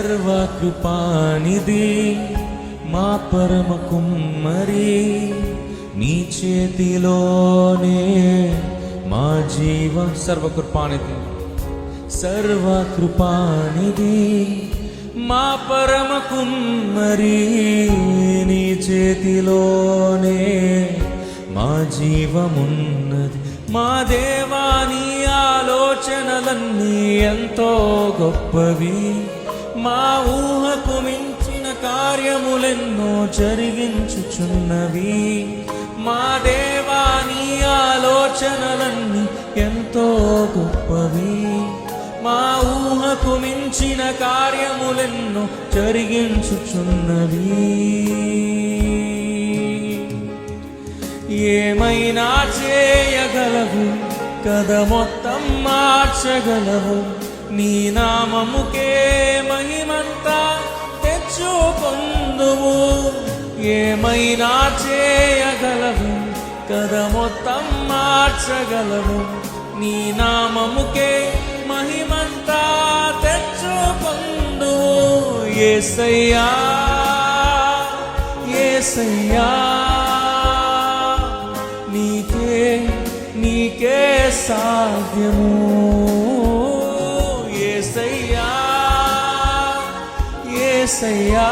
సర్వకృపానిధి మా పరమ కుమ్మరి, నీ చేతిలోనే మా జీవ సర్వకృపానిధి సర్వకృపానిధి మా పరమ కుమ్మరి, నీ చేతిలోనే మా జీవమున్నది. మా దేవాని ఆలోచనలన్నీ ఎంతో గొప్పవి, మా ఊహకు మించిన కార్యములెన్నో జరిగించుచున్నవి. మా దేవాని ఆలోచనలన్నీ ఎంతో గొప్పవి, మా ఊహకు మించిన కార్యములెన్నో జరిగించుచున్నవి. ఏమైనా చేయగలవు కదా, మొత్తం మార్చగలవు. నీ నామముకే మహిమంతా తెచ్చుకొందువు. ఏమైనా చేయగలవు కదా, మొత్తం మార్చగలవు. నీ నామముకే మహిమంతా తెచ్చుకొందువు. యేసయ్యా యేసయ్యా, నీకే సాధ్యము. యేసయ్యా యేసయ్యా,